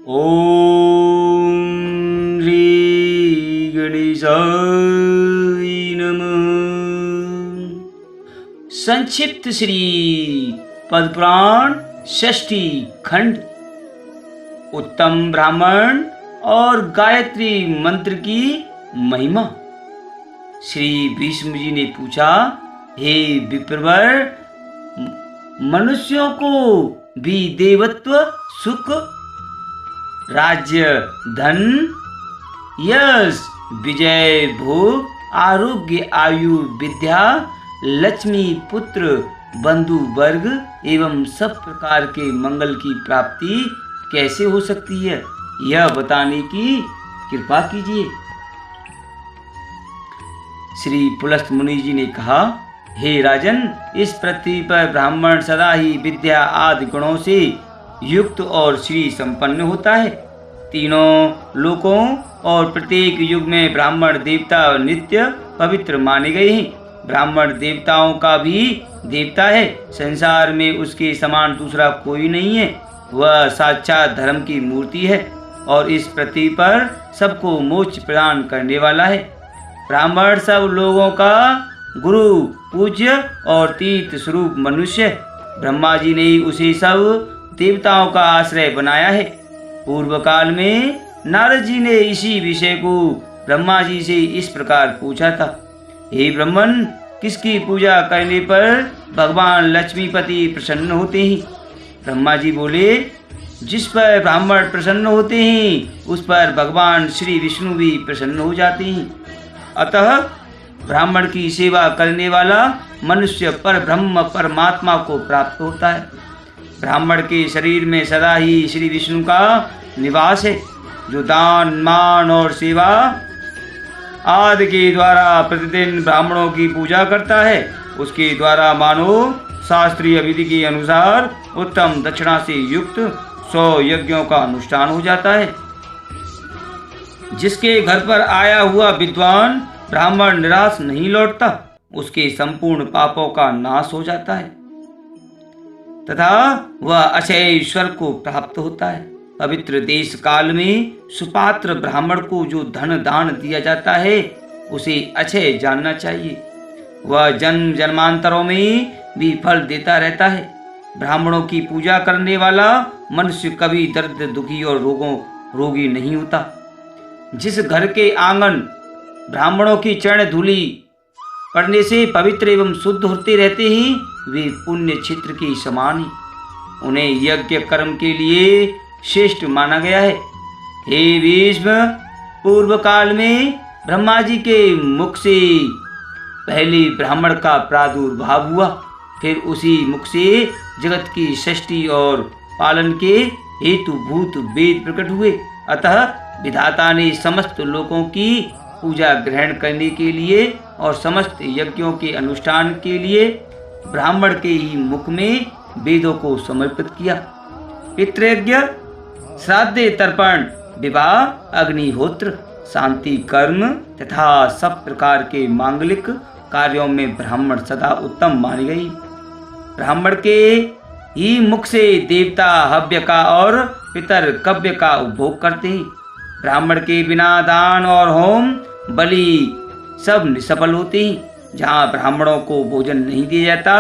ओम श्री गणेशाय नमः। संक्षिप्त श्री पद्मपुराण षष्ठी खंड। उत्तम ब्राह्मण और गायत्री मंत्र की महिमा। श्री भीष्म जी ने पूछा, हे विप्रवर, मनुष्यों को भी देवत्व, सुख, राज्य, धन, यश, विजय, भोग, आरोग्य, आयु, विद्या, लक्ष्मी, पुत्र, बंधु वर्ग एवं सब प्रकार के मंगल की प्राप्ति कैसे हो सकती है, यह बताने की कृपा कीजिए। श्री पुलस्त मुनि जी ने कहा, हे राजन, इस पृथ्वी पर ब्राह्मण सदा ही विद्या आदि गुणों से युक्त और श्री संपन्न होता है। तीनों लोकों और प्रत्येक युग में ब्राह्मण देवता नित्य पवित्र माने गए हैं। ब्राह्मण देवताओं का भी देवता है। संसार में उसके समान दूसरा कोई नहीं है। वह साक्षात धर्म की मूर्ति है और इस पृथ्वी पर सबको मोक्ष प्रदान करने वाला है। ब्राह्मण सब लोगों का गुरु, पूज्य और तीर्थ स्वरूप मनुष्य। ब्रह्मा जी ने उसे सब देवताओं का आश्रय बनाया है। पूर्व काल में नारद जी ने इसी विषय को ब्रह्मा जी से इस प्रकार पूछा था, हे ब्राह्मण, किसकी पूजा करने पर भगवान लक्ष्मीपति प्रसन्न होते हैं? ब्रह्मा जी बोले, जिस पर ब्राह्मण प्रसन्न होते हैं उस पर भगवान श्री विष्णु भी प्रसन्न हो जाते हैं। अतः ब्राह्मण की सेवा करने वाला मनुष्य पर ब्रह्म परमात्मा को प्राप्त होता है। ब्राह्मण के शरीर में सदा ही श्री विष्णु का निवास है। जो दान, मान और सेवा आदि के द्वारा प्रतिदिन ब्राह्मणों की पूजा करता है, उसके द्वारा मानो शास्त्रीय विधि के अनुसार उत्तम दक्षिणा से युक्त 100 यज्ञों का अनुष्ठान हो जाता है। जिसके घर पर आया हुआ विद्वान ब्राह्मण निराश नहीं लौटता, उसके संपूर्ण पापों का नाश हो जाता है तथा वह अक्षय स्वर्ग को प्राप्त होता है। पवित्र देश काल में सुपात्र ब्राह्मण को जो धन दान दिया जाता है उसे अक्षय जानना चाहिए। वह जन्म जन्मांतरों में भी फल देता रहता है। ब्राह्मणों की पूजा करने वाला मनुष्य कभी दर्द, दुखी और रोगी नहीं होता। जिस घर के आंगन ब्राह्मणों की चरण धूलि पड़ने से पवित्र एवं शुद्ध होते रहते हैं, वे पुण्य क्षेत्र के समान हैं। उन्हें यज्ञ कर्म के लिए श्रेष्ठ माना गया है। हे भीष्म, पूर्व काल में ब्रह्मा जी के मुख से पहले ब्राह्मण का प्रादुर्भाव हुआ। फिर उसी मुख से जगत की सृष्टि और पालन के हेतु भूत वेद प्रकट हुए। अतः विधाता ने समस्त लोगों की पूजा ग्रहण करने के लिए और समस्त यज्ञों के अनुष्ठान के लिए ब्राह्मण के ही मुख में वेदों को समर्पित किया। पितृयज्ञ, श्राद्ध, तर्पण, विवाह, अग्निहोत्र, शांति कर्म तथा सब प्रकार के मांगलिक कार्यों में ब्राह्मण सदा उत्तम मानी गई। ब्राह्मण के ही मुख से देवता हव्य का और पितर कव्य का उपभोग करते हैं। ब्राह्मण के बिना दान और होम, बलि सब निष्फल होते हैं। जहाँ ब्राह्मणों को भोजन नहीं दिया जाता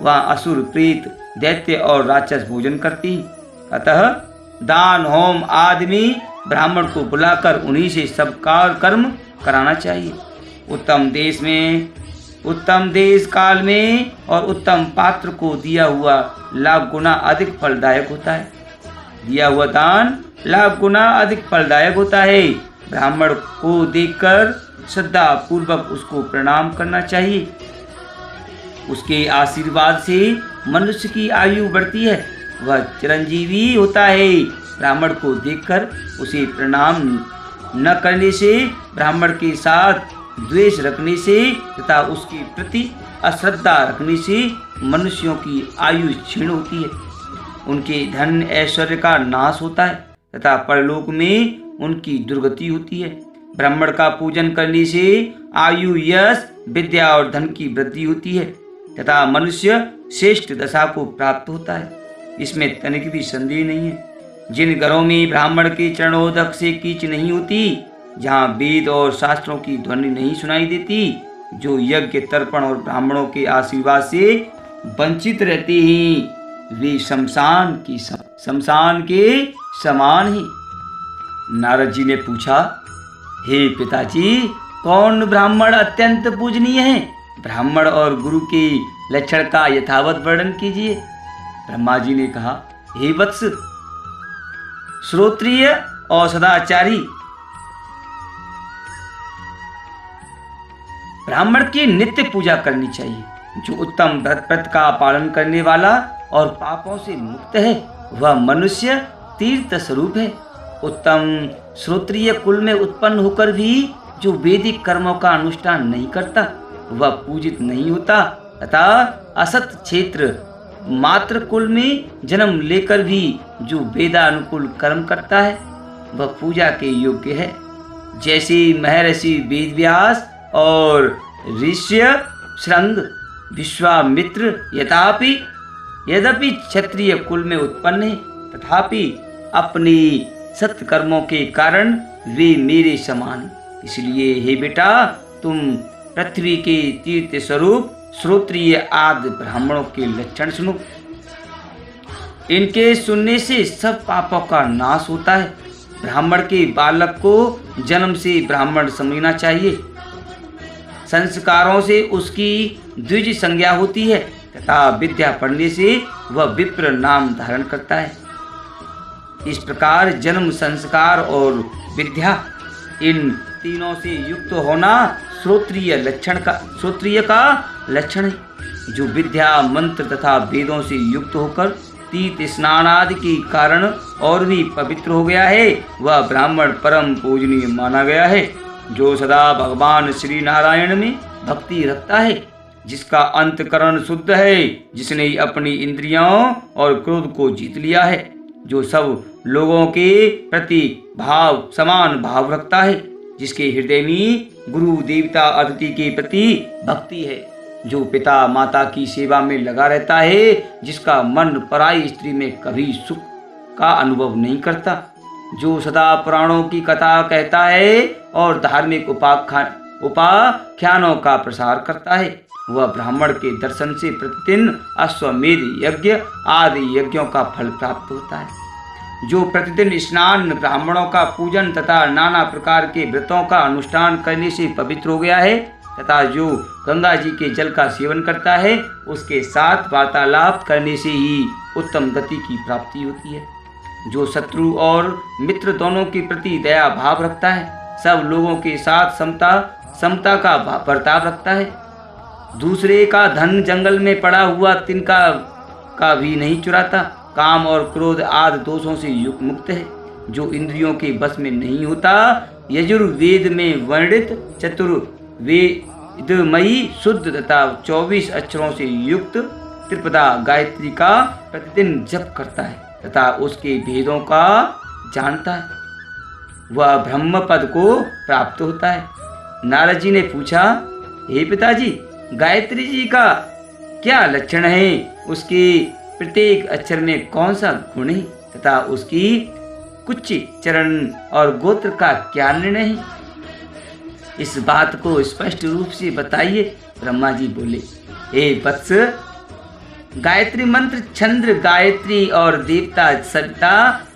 वहाँ असुर, प्रेत, दैत्य और राक्षस भोजन करते हैं। अतः दान, होम आदि में ब्राह्मण को बुलाकर उन्हीं से सब कर्म कराना चाहिए। उत्तम देश काल में और उत्तम पात्र को दिया हुआ लाख गुना अधिक फलदायक होता है। दिया हुआ दान लाख गुना अधिक फलदायक होता है। ब्राह्मण को देखकर श्रद्धा पूर्वक उसको प्रणाम करना चाहिए। उसके आशीर्वाद से मनुष्य की आयु बढ़ती है, वह चिरंजीवी होता है। ब्राह्मण को देखकर उसे प्रणाम न करने से, ब्राह्मण के साथ द्वेष रखने से तथा उसके प्रति अश्रद्धा रखने से मनुष्यों की आयु क्षीण होती है। उनके धन ऐश्वर्य का नाश होता है तथा परलोक में उनकी दुर्गति होती है। ब्राह्मण का पूजन करने से आयु, यश, विद्या और धन की वृद्धि होती है तथा मनुष्य श्रेष्ठ दशा को प्राप्त होता है। इसमें तनिक भी संदेह नहीं है। जिन घरों में ब्राह्मण के चरणोदक से कीच नहीं होती, जहाँ वेद और शास्त्रों की ध्वनि नहीं सुनाई देती, जो यज्ञ तर्पण और ब्राह्मणों के आशीर्वाद से वंचित रहते हैं, वे शमशान के समान ही। नारद जी ने पूछा, हे पिताजी, कौन ब्राह्मण अत्यंत पूजनीय है? ब्राह्मण और गुरु के लक्षण का यथावत वर्णन कीजिए। ब्रह्मा जी ने कहा, हे वत्स, श्रोत्रिय और सदाचारी, ब्राह्मण की नित्य पूजा करनी चाहिए। जो उत्तम व्रत का पालन करने वाला और पापों से मुक्त है, वह मनुष्य तीर्थ स्वरूप है। उत्तम श्रोत्रिय कुल में उत्पन्न होकर भी जो वैदिक कर्मों का अनुष्ठान नहीं करता, वह पूजित नहीं होता, तथा असत क्षेत्र मात्र कुल में जन्म लेकर भी जो वेदानुकूल कर्म करता है, वह पूजा के योग्य है। जैसे महर्षि वेदव्यास और ऋष्य श्रृंग विश्वामित्र यद्यपि क्षत्रिय कुल में उत्पन्न है, तथापि अपने सत्कर्मों के कारण वे मेरे समान। इसलिए हे बेटा, तुम पृथ्वी के तीर्थ स्वरूप श्रोत्रिय आदि ब्राह्मणों के लक्षण सुनो। इनके सुनने से सब पापों का नाश होता है। ब्राह्मण के बालक को जन्म से ब्राह्मण समझना चाहिए। संस्कारों से उसकी द्विज संज्ञा होती है, तथा विद्या पढ़ने से वह विप्र नाम धारण करता है। इस प्रकार जन्म, संस्कार और विद्या, इन तीनों से युक्त होना श्रोत्रिय का लक्षण है। जो विद्या, मंत्र तथा वेदों से युक्त होकर तीर्थ स्नान आदि के कारण और भी पवित्र हो गया है, वह ब्राह्मण परम पूजनीय माना गया है। जो सदा भगवान श्री नारायण में भक्ति रखता है, जिसका अंतकरण शुद्ध है, जिसने अपनी इंद्रियों और क्रोध को जीत लिया है, जो सब लोगों के प्रति समान भाव रखता है, जिसके हृदय में गुरु, देवता, अतिथि के प्रति भक्ति है, जो पिता माता की सेवा में लगा रहता है, जिसका मन पराई स्त्री में कभी सुख का अनुभव नहीं करता, जो सदा पुराणों की कथा कहता है और धार्मिक उपाख्यानों का प्रसार करता है, वह ब्राह्मण के दर्शन से प्रतिदिन अश्वमेध यज्ञ आदि यज्ञों का फल प्राप्त होता है। जो प्रतिदिन स्नान, ब्राह्मणों का पूजन तथा नाना प्रकार के व्रतों का अनुष्ठान करने से पवित्र हो गया है, तथा जो गंगा जी के जल का सेवन करता है, उसके साथ वार्तालाप करने से ही उत्तम गति की प्राप्ति होती है। जो शत्रु और मित्र दोनों के प्रति दया भाव रखता है, सब लोगों के साथ समता का बर्ताव रखता है, दूसरे का धन जंगल में पड़ा हुआ तिनका का भी नहीं चुराता, काम और क्रोध आदि दोषों से मुक्त है, जो इंद्रियों के बस में नहीं होता, यजुर्वेद में वर्णित चतुर्वेदमयी शुद्ध तथा 24 अक्षरों से युक्त त्रिपदा गायत्री का प्रतिदिन जप करता है तथा उसके भेदों का जानता है, वह ब्रह्म पद को प्राप्त होता है। नारद जी ने पूछा, हे पिताजी, गायत्री जी का क्या लक्षण है? उसके प्रत्येक अक्षर में कौन सा गुण है तथा उसकी कुछ चरण और गोत्र का क्या निर्णय है? इस बात को स्पष्ट रूप से बताइए। ब्रह्मा जी बोले, हे वत्स, गायत्री मंत्र चंद्र, गायत्री और देवता सविता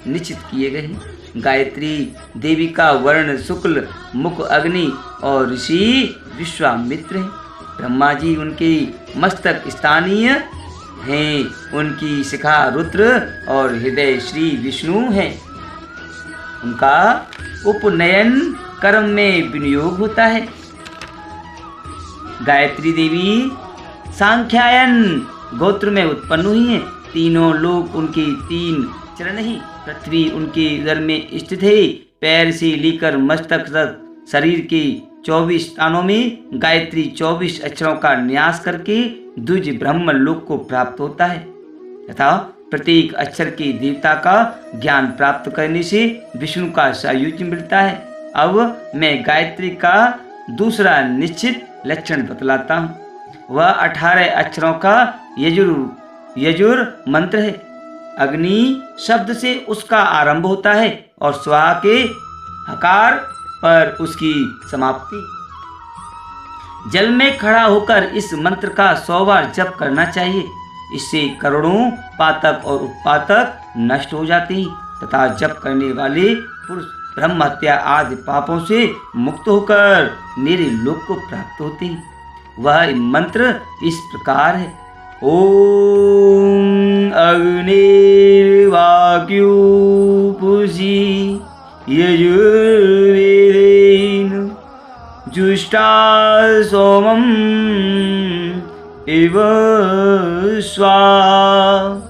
निश्चित किए गए हैं। गायत्री देवी का वर्ण शुक्ल, मुख अग्नि और ऋषि विश्वामित्र हैं। ब्रह्मा जी उनके मस्तक स्थानीय हैं, उनकी शिखा रुद्र और हृदय श्री विष्णु हैं। उनका उपनयन कर्म में विनियोग होता है। गायत्री देवी सांख्यायन गोत्र में उत्पन्न हुई हैं। तीनों लोक उनके 3 चरण ही, पृथ्वी उनके उदर में स्थित है। पैर से लेकर मस्तक तक शरीर के 24 स्थानों में गायत्री 24 अक्षरों का न्यास करके द्विज ब्रह्म लोक को प्राप्त होता है तथा प्रत्येक अक्षर के देवता का ज्ञान प्राप्त करने से विष्णु का सायुज्य मिलता है। अब मैं गायत्री का दूसरा निश्चित लक्षण बतलाता हूँ। वह 18 अक्षरों का यजुर मंत्र है। अग्नि शब्द से उसका आरंभ होता है और स्वाहा के हकार पर उसकी समाप्ति। जल में खड़ा होकर इस मंत्र का 100 बार जप करना चाहिए। इससे करोड़ों पातक और उत्पातक नष्ट हो जाते हैं तथा जप करने वाले पुरुष ब्रह्म हत्या आदि पापों से मुक्त होकर मेरे लोक को प्राप्त होते हैं। वह मंत्र इस प्रकार है। ओम अग्निर्वाक्यूपुषि यजुर्वेदेन जुष्टा सोमम् इव स्वाहा।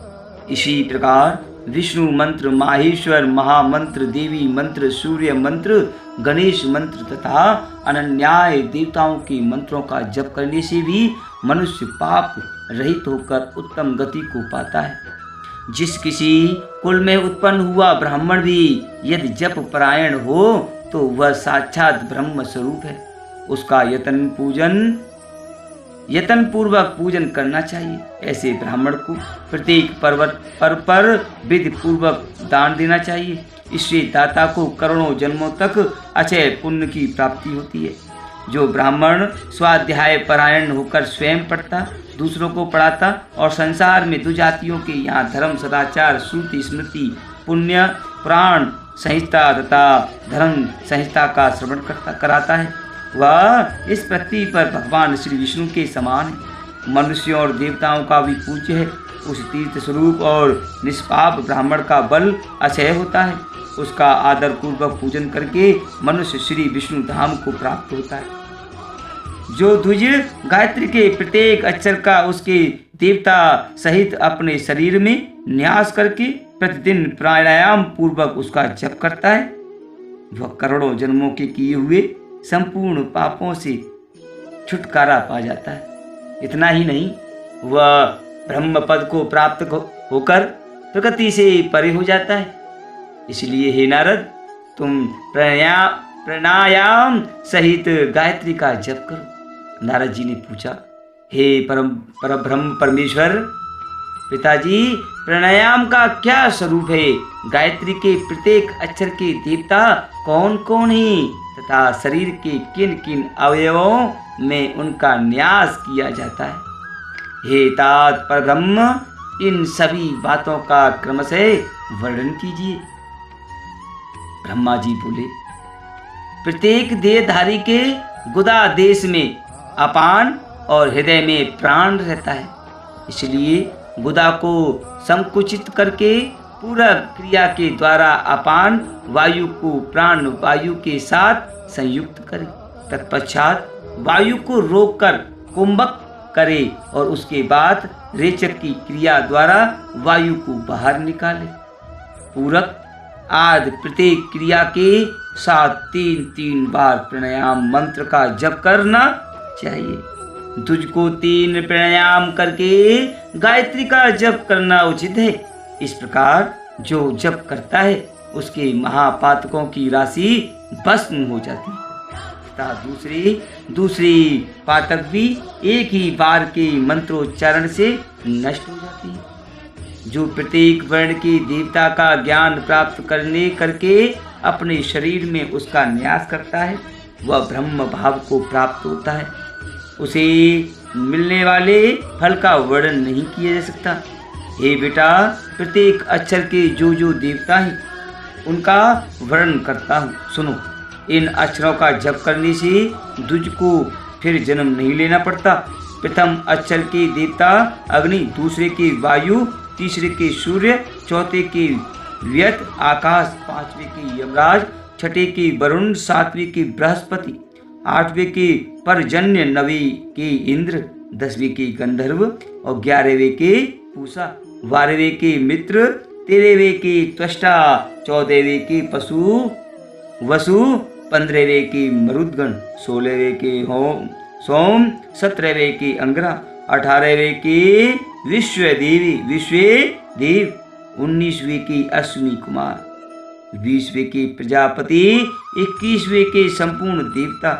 इसी प्रकार विष्णु मंत्र, माहेश्वर महामंत्र, देवी मंत्र, सूर्य मंत्र, गणेश मंत्र तथा अनन्याय देवताओं के मंत्रों का जप करने से भी मनुष्य पाप रहित होकर उत्तम गति को पाता है। जिस किसी कुल में उत्पन्न हुआ ब्राह्मण भी यदि जप परायण हो तो वह साक्षात ब्रह्म स्वरूप है। उसका यतन पूर्वक पूजन करना चाहिए। ऐसे ब्राह्मण को प्रत्येक पर्वत पर विधि पूर्वक दान देना चाहिए। इससे दाता को करोड़ों जन्मों तक अक्षय पुण्य की प्राप्ति होती है। जो ब्राह्मण स्वाध्याय परायण होकर स्वयं पढ़ता, दूसरों को पढ़ाता और संसार में दुजातियों के यहाँ धर्म, सदाचार, श्रुति, स्मृति, पुण्य, पुराण संहिता तथा धर्म संहिता का श्रवण कराता है, वह इस पृथ्वी पर भगवान श्री विष्णु के समान है। मनुष्यों और देवताओं का भी पूज्य है। उस तीर्थ स्वरूप और निष्पाप ब्राह्मण का बल अक्षय होता है। उसका आदर पूर्वक पूजन करके मनुष्य श्री विष्णु धाम को प्राप्त होता है। जो ध्वज गायत्री के प्रत्येक अक्षर का उसके देवता सहित अपने शरीर में न्यास करके प्रतिदिन प्राणायाम पूर्वक उसका जप करता है, वह करोड़ों जन्मों के किए हुए संपूर्ण पापों से छुटकारा पा जाता है। इतना ही नहीं, वह ब्रह्म पद को प्राप्त होकर प्रकृति से परे हो जाता है। इसलिए हे नारद, तुम प्राणायाम सहित गायत्री का जप करो। नारद जी ने पूछा, हे परब्रह्म परमेश्वर पिताजी, प्राणायाम का क्या स्वरूप है? गायत्री के प्रत्येक अक्षर के देवता कौन कौन हैं तथा शरीर के किन किन अवयवों में उनका न्यास किया जाता है? हे तात परब्रह्म, इन सभी बातों का क्रमशः वर्णन कीजिए। ब्रह्मा जी बोले, प्रत्येक देहधारी के गुदा देश में अपान और हृदय में प्राण रहता है। इसलिए गुदा को संकुचित करके पूरक क्रिया के द्वारा अपान वायु को प्राण वायु के साथ संयुक्त करे। तत्पश्चात वायु को रोककर कुंभक करे और उसके बाद रेचक की क्रिया द्वारा वायु को बाहर निकाले। पूरक आदि प्रत्येक क्रिया के साथ 3 बार प्राणायाम मंत्र का जप करना चाहिए। तुझको 3 प्राणायाम करके गायत्री का जप करना उचित है। इस प्रकार जो जप करता है उसके महापातकों की राशि भस्म हो जाती है तथा दूसरी पातक भी एक ही बार के मंत्रोच्चारण से नष्ट हो जाती है। जो प्रत्येक वर्ण के देवता का ज्ञान प्राप्त करके अपने शरीर में उसका न्यास करता है, वह ब्रह्म भाव को प्राप्त होता है। उसे मिलने वाले फल का वर्णन नहीं किया जा सकता। हे बेटा, प्रत्येक अक्षर के जो देवता हैं उनका वर्णन करता हूँ, सुनो। इन अक्षरों का जप करने से द्विज को फिर जन्म नहीं लेना पड़ता। प्रथम अक्षर के देवता अग्नि, दूसरे के वायु, तीसरे के सूर्य, चौथे के व्यत आकाश, पांचवे के यमराज, छठे के वरुण, सातवें के बृहस्पति, आठवें के पर्जन्य, नवें के इंद्र, 10वें के गंधर्व और 11वें के पूषा, 12वें के मित्र, 13वें के त्वष्टा, 14वें के वसु, 15वें के मरुद्गण, 16वें के सोम, 17वें के अंग्रा, 18वें के विश्वदेव, 19वें के अश्विनी कुमार, 20वें के प्रजापति, 21वें के संपूर्ण देवता,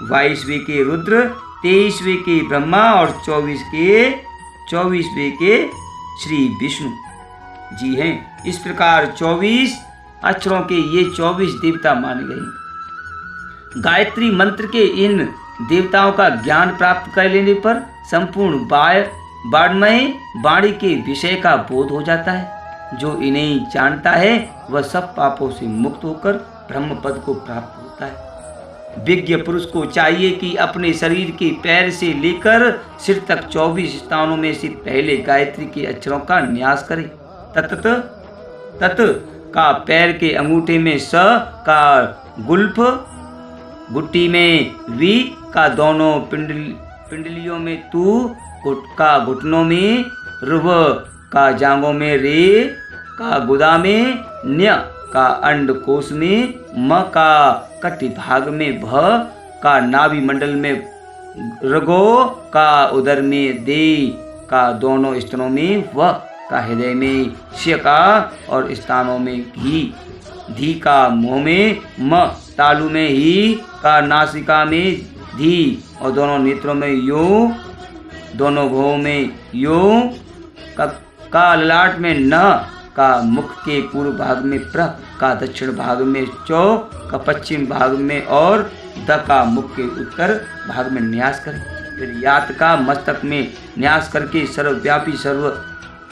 22वें के रुद्र, 23वें के ब्रह्मा और 24वें के श्री विष्णु। जी हैं। इस प्रकार 24 अक्षरों के ये 24 देवता माने गए। गायत्री मंत्र के इन देवताओं का ज्ञान प्राप्त कर लेने पर संपूर्ण वाङ्मय वाणी के विषय का बोध हो जाता है। जो इन्हें जानता है वह सब पापों से मुक्त होकर ब्रह्म पद को प्राप्त होता है। विज्ञ पुरुष को चाहिए कि अपने शरीर के पैर से लेकर सिर तक 24 स्थानों में से पहले गायत्री के अक्षरों का न्यास करे। तत का पैर के अंगूठे में स का गुल्फ, गुट्टी में वी का दोनों पिंडलियों में तू का घुटनों में रुभ का जांघों में रे का गुदा में न्य का अंडकोश में म का कटि भाग में भ का नाभि मंडल में रगो का उदर में दे का दोनों स्तनों में व का हृदय में श का और स्थानों में घी धी का मुंह में म तालु में ही का नासिका में धी और दोनों नेत्रों में यो दोनों भुवों में यो का ललाट में न का मुख के पूर्व भाग में प्र का दक्षिण भाग में चौ का पश्चिम भाग में और द का मुख के उत्तर भाग में न्यास करें। फिर यात का मस्तक में न्यास करके सर्वव्यापी सर्व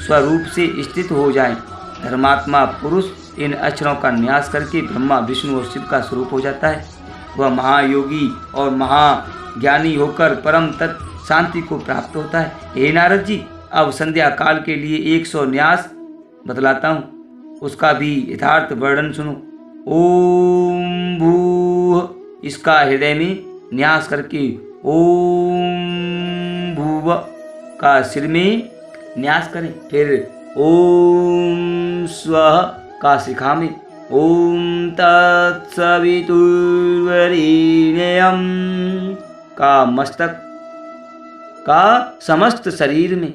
स्वरूप से स्थित हो जाए। धर्मात्मा पुरुष इन अक्षरों का न्यास करके ब्रह्मा विष्णु और शिव का स्वरूप हो जाता है। वह महायोगी और महाज्ञानी होकर परम तत् शांति को प्राप्त होता है। हे नारद जी, अब संध्या काल के लिए 100 न्यास बतलाता हूँ, उसका भी यथार्थ वर्णन सुनो। ओम भूः, इसका हृदय में न्यास करके ओम भूव का सिर में न्यास करें। फिर ओम स्वः का शिखा में, ओम तत्सवितुर्वरेण्यं का मस्तक का समस्त शरीर में,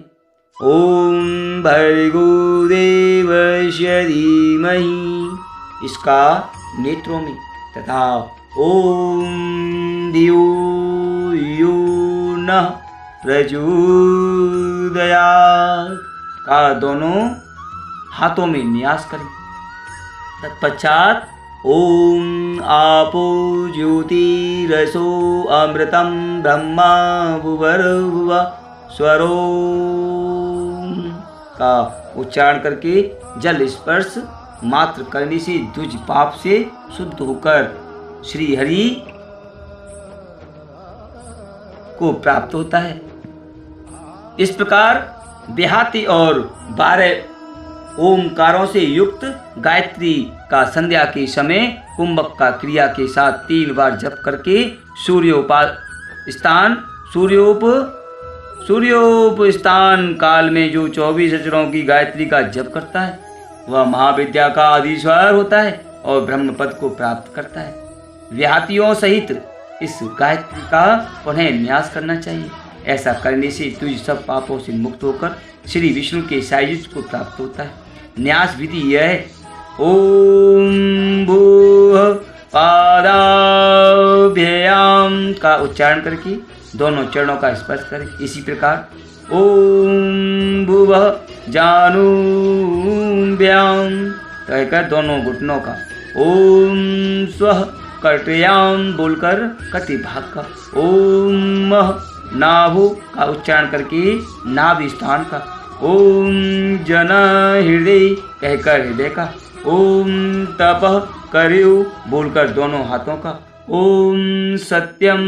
ओम भर्गो देवस्य धीमहि इसका नेत्रों में, तथा ओम धियो यो नः प्रचोदयात् का दोनों हाथों में न्यास करें। तत्पश्चात ओम आपो ज्योतिरसो अमृतम ब्रह्मा भुवर्भुवः स्वरो का उच्चारण करके जल स्पर्श मात्र करने से द्विज पाप से शुद्ध होकर श्री हरि को प्राप्त होता है। इस प्रकार देहाती और 12 ओमकारों से युक्त गायत्री का संध्या के समय कुंभक का क्रिया के साथ 3 बार जप करके सूर्योपस्थान काल में जो 24 अक्षरों की गायत्री का जप करता है वह महाविद्या का अधीश्वर होता है और ब्रह्म पद को प्राप्त करता है। व्याहतियों सहित इस गायत्री का पुनः न्यास करना चाहिए। ऐसा करने से तुझ सब पापों से मुक्त होकर श्री विष्णु के सायुज्य को प्राप्त होता है। न्यास विधि यह है, ओम भूः पादाभ्याम का उच्चारण करके दोनों चरणों का स्पर्श करें। इसी प्रकार ओम भुवः जानुभ्याम कहकर दोनों घुटनों का, ओम स्वः कटयाम बोलकर कटि भाग का, ओम मः नाभु का उच्चारण करके नाभि स्थान का, ओम जन हृदय कहकर हृदय का, ओम तपः करयु बोलकर दोनों हाथों का, ओम सत्यम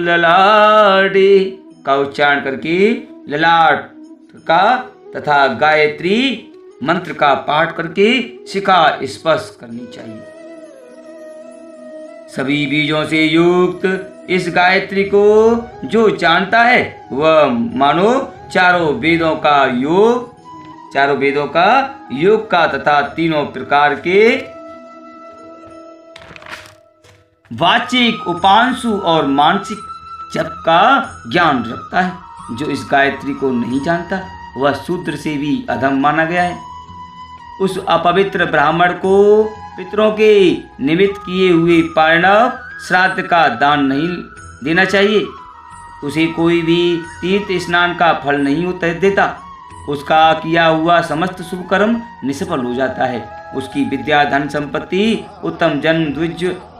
ललाटे का उच्चारण करके ललाट का तथा गायत्री मंत्र का पाठ करके शिखा स्पर्श करनी चाहिए। सभी बीजों से युक्त इस गायत्री को जो जानता है वह मानो चारों वेदों का योग का तथा तीनों प्रकार के वाचिक उपांशु और मानसिक जप का ज्ञान रखता है। जो इस गायत्री को नहीं जानता वह शूद्र से भी अधम माना गया है। उस अपवित्र ब्राह्मण को पितरों के निमित्त किए हुए पारणव श्राद्ध का दान नहीं देना चाहिए। उसे कोई भी तीर्थ स्नान का फल नहीं देता। उसका किया हुआ समस्त शुभ कर्म निष्फल हो जाता है। उसकी विद्या, धन, संपत्ति, उत्तम जन्म,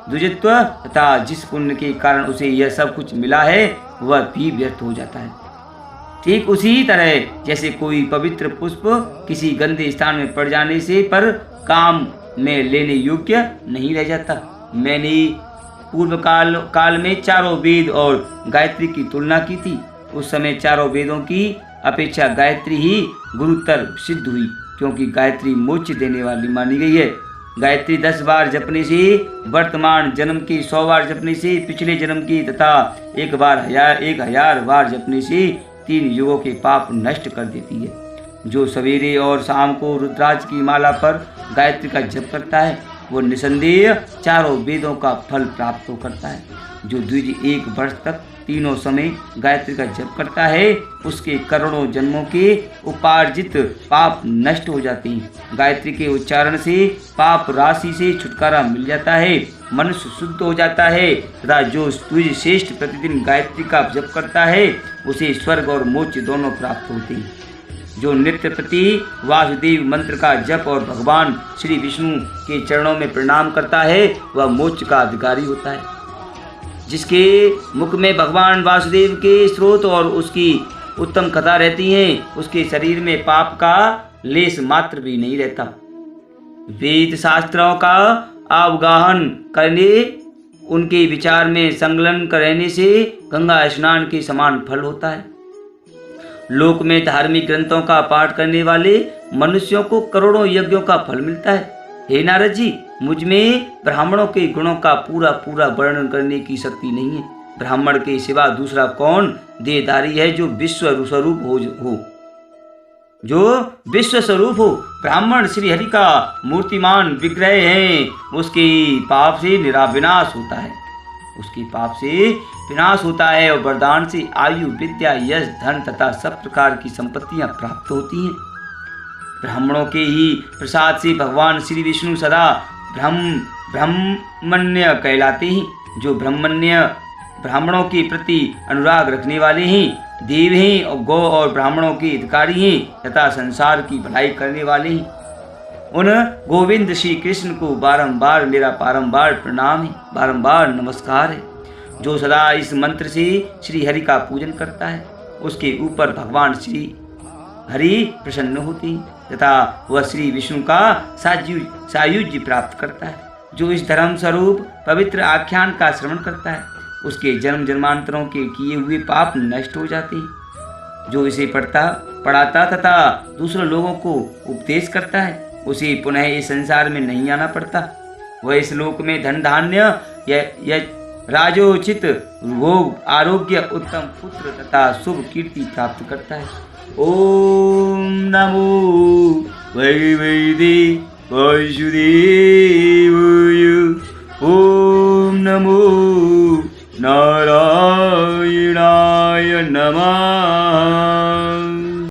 द्विजत्व तथा जिस पुण्य के कारण उसे यह सब कुछ मिला है वह भी व्यर्थ हो जाता है। ठीक उसी तरह जैसे कोई पवित्र पुष्प किसी गंदे स्थान में पड़ जाने से पर काम में लेने योग्य नहीं रह जाता। मैंने पूर्व काल में चारों वेद और गायत्री की तुलना की थी। उस समय चारों वेदों की अपेक्षा गायत्री ही गुरुतर सिद्ध हुई, क्योंकि गायत्री मोक्ष देने वाली मानी गई है। गायत्री 10 बार जपने से, वर्तमान जन्म के 100 बार जपने से, पिछले जन्म की तथा 1000 बार जपने से 3 युगों के पाप नष्ट कर देती है। जो सवेरे और शाम को रुद्राक्ष की माला पर गायत्री का जप करता है वो निसंदेह चारों वेदों का फल प्राप्त हो करता है। जो द्विज 1 वर्ष तक तीनों समय गायत्री का जप करता है उसके करोड़ों जन्मों के उपार्जित पाप नष्ट हो जाते हैं। गायत्री के उच्चारण से पाप राशि से छुटकारा मिल जाता है, मनुष्य शुद्ध हो जाता है तथा जो द्विज श्रेष्ठ प्रतिदिन गायत्री का जप करता है उसे स्वर्ग और मोक्ष दोनों प्राप्त होते हैं। जो नित्य प्रति वासुदेव मंत्र का जप और भगवान श्री विष्णु के चरणों में प्रणाम करता है वह मोक्ष का अधिकारी होता है। जिसके मुख में भगवान वासुदेव के स्रोत और उसकी उत्तम कथा रहती है उसके शरीर में पाप का लेश मात्र भी नहीं रहता। वेद शास्त्रों का अवगाहन करने, उनके विचार में संलग्न रहने से गंगा स्नान के समान फल होता है। लोक में धार्मिक ग्रंथों का पाठ करने वाले मनुष्यों को करोड़ों यज्ञों का फल मिलता है। हे नारद जी, मुझ में ब्राह्मणों के गुणों का पूरा वर्णन करने की शक्ति नहीं है। ब्राह्मण के सिवा दूसरा कौन देहधारी है जो विश्व स्वरूप हो जो विश्व स्वरूप हो। ब्राह्मण श्री हरि का मूर्तिमान विग्रह है। उसके पाप से विनाश होता है, उसके पाप से विनाश होता है और वरदान से आयु, विद्या, यश, धन तथा सब प्रकार की संपत्तियां प्राप्त होती हैं। ब्राह्मणों के ही प्रसाद से भगवान श्री विष्णु सदा ब्रह्मण्य कहलाते हैं। जो ब्राह्मणों के प्रति अनुराग रखने वाले हैं, देव हैं और गौ और ब्राह्मणों के अधिकारी हैं तथा संसार की भलाई करने वाले हैं। उन गोविंद श्री कृष्ण को बारंबार मेरा बारंबार प्रणाम है, बारंबार नमस्कार है। जो सदा इस मंत्र से श्री हरि का पूजन करता है उसके ऊपर भगवान श्री हरि प्रसन्न होते हैं तथा वह श्री विष्णु का सायुज्य प्राप्त करता है। जो इस धर्म स्वरूप पवित्र आख्यान का श्रवण करता है उसके जन्म जन्मांतरों के किए हुए पाप नष्ट हो जाते हैं। जो इसे पढ़ाता तथा दूसरे लोगों को उपदेश करता है उसे पुनः इस संसार में नहीं आना पड़ता। वह इस लोक में धन धान्य या राजोचित भोग, आरोग्य, उत्तम पुत्र तथा शुभ कीर्ति प्राप्त करता है। ओम नमो भगवते वासुदेवाय। ओम नमो नारायणाय नमः।